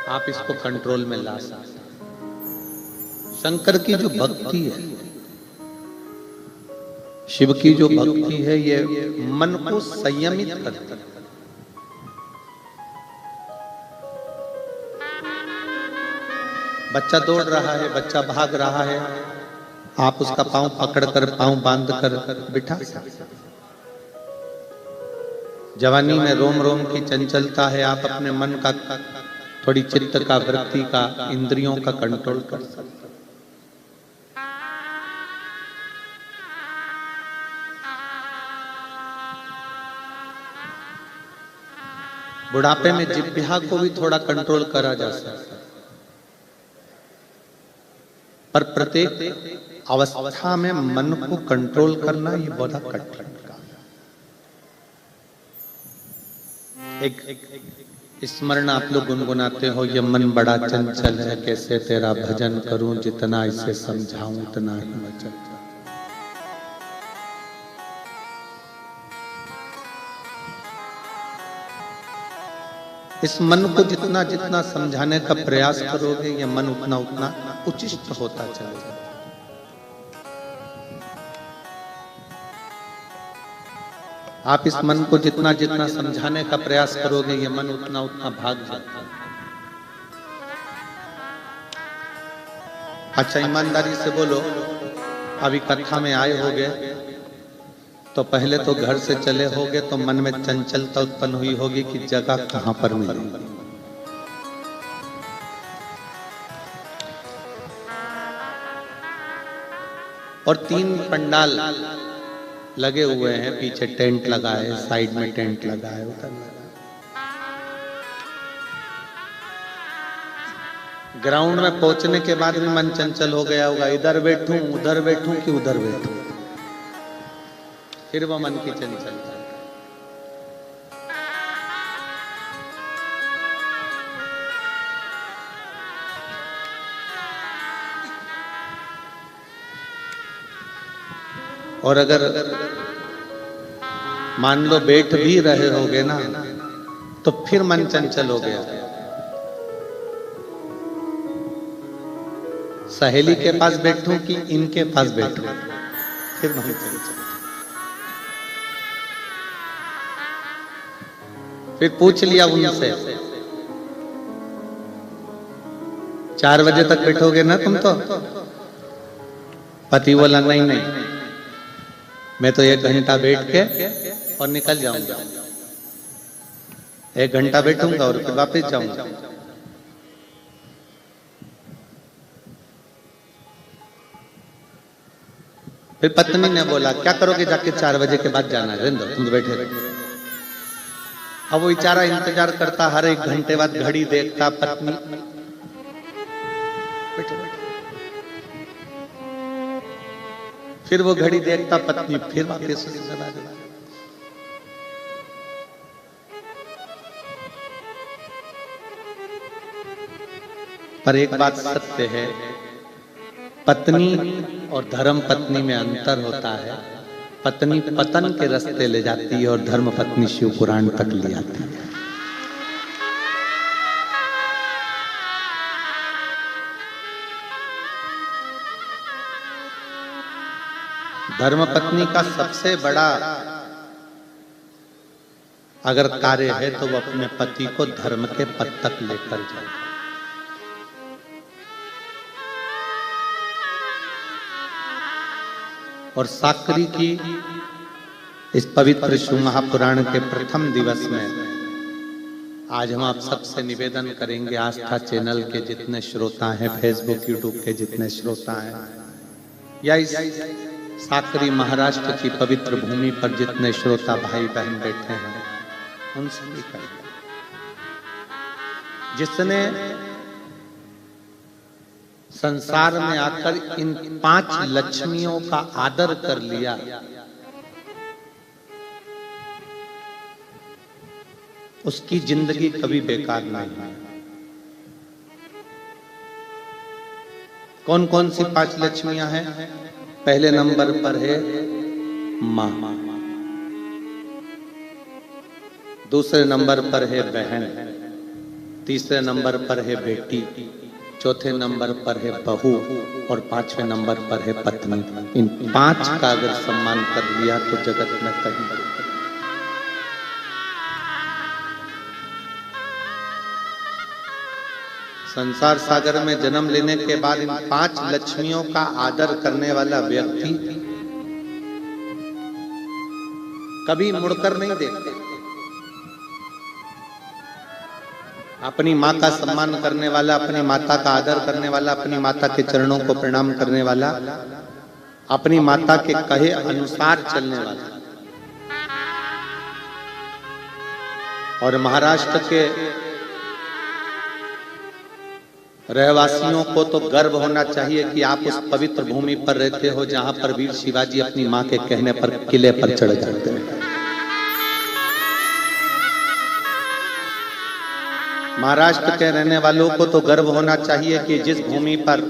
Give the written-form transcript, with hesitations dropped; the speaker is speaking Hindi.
आप इसको कंट्रोल में ला सकते। शंकर की जो भक्ति है, शिव की जो भक्ति है, ये मन को संयमित करती है। बच्चा दौड़ रहा है, बच्चा भाग रहा है, आप उसका पांव पकड़कर, पांव बांधकर बिठा सकते। जवानी में रोम रोम की चंचलता है, आप अपने मन का, थोड़ी चित्त का, वृत्ति का, इंद्रियों का कंट्रोल कर सकते। बुढ़ापे में जिह्वा को भी थोड़ा कंट्रोल करा जा सकता है, पर प्रत्येक अवस्था में मन को कंट्रोल करना ये बहुत कठिन काम है। एक स्मरण आप लोग गुनगुनाते हो, ये मन बड़ा चंचल है, कैसे तेरा भजन करूं, जितना इसे समझाऊं उतना ही वचन। इस मन को जितना जितना समझाने का प्रयास करोगे, ये मन उतना उतना उचिष्ट होता चलेगा। आप इस मन को जितना जितना समझाने का प्रयास करोगे, ये मन उतना उतना भाग जाता है। अच्छा, ईमानदारी से बोलो, अभी कथा में आए होगे तो पहले तो घर से चले होगे, तो मन में चंचलता उत्पन्न हुई होगी कि जगह कहां पर मिलेगी। और 3 पंडाल लगे हुए हैं, पीछे टेंट लगा है, साइड में टेंट लगा है, उधर ग्राउंड में पहुंचने के बाद भी मन चंचल हो गया होगा, इधर बैठूं कि उधर बैठूं, फिर वो मन की चंचलता। और अगर मान लो बैठ भी रहे होगे ना, तो फिर मन चंचल हो गया, सहेली के पास बैठूं कि इनके पास बैठूं, फिर मन चंचल। फिर पूछ लिया उनसे, 4 बजे तक बैठोगे ना तुम? तो पति बोला नहीं, मैं तो 1 घंटा बैठ के और निकल जाऊंगा, 1 घंटा बैठूंगा और फिर वापस जाऊंगा। फिर पत्नी ने बोला, क्या करोगे जाके, 4 बजे के बाद जाना है, रहने दो, तुम तो बैठे रहो। अब वो बेचारा इंतजार करता, हर 1 घंटे बाद घड़ी देखता, पत्नी फिर वो घड़ी देखता, पत्नी फिर वापस चला जाता। पर एक बात सत्य है, पत्नी और धर्म पत्नी में अंतर होता है। पत्नी पतन के रास्ते ले जाती है और धर्म पत्नी शिव पुराण तक ले आती है। धर्म पत्नी का सबसे बड़ा अगर कार्य है तो वो अपने पति को धर्म के पद तक लेकर जाए। और साकरी की इस पवित्र शिव महापुराण के प्रथम दिवस में आज हम आप सबसे निवेदन करेंगे, आस्था चैनल के जितने श्रोता हैं, फेसबुक यूट्यूब के जितने श्रोता हैं, या इस साकरी महाराष्ट्र की पवित्र भूमि पर जितने श्रोता भाई बहन बैठे हैं, उन सभी का, जिसने संसार में आकर इन 5 लक्ष्मियों का आदर कर लिया, उसकी जिंदगी कभी बेकार नहीं है। कौन कौन सी 5 लक्ष्मियां हैं? पहले नंबर पर है मां, दूसरे नंबर पर है बहन, तीसरे नंबर पर है बेटी, चौथे नंबर पर है बहू और पांचवें नंबर पर है पत्नी। इन 5 का अगर सम्मान कर लिया तो जगत में कहीं संसार सागर में जन्म लेने के बाद इन 5 लक्ष्मियों का आदर करने वाला व्यक्ति कभी मुड़कर नहीं देखते। अपनी माँ का सम्मान करने वाला, अपनी माता का आदर करने वाला, अपनी माता के चरणों को प्रणाम करने वाला, अपनी माता के कहे अनुसार चलने वाला। और महाराष्ट्र के रहवासियों को तो गर्व होना चाहिए कि आप उस पवित्र भूमि पर रहते हो जहां पर वीर शिवाजी अपनी मां के कहने पर किले पर चढ़ जाते हैं। महाराष्ट्र के रहने वालों को तो गर्व होना चाहिए कि जिस भूमि पर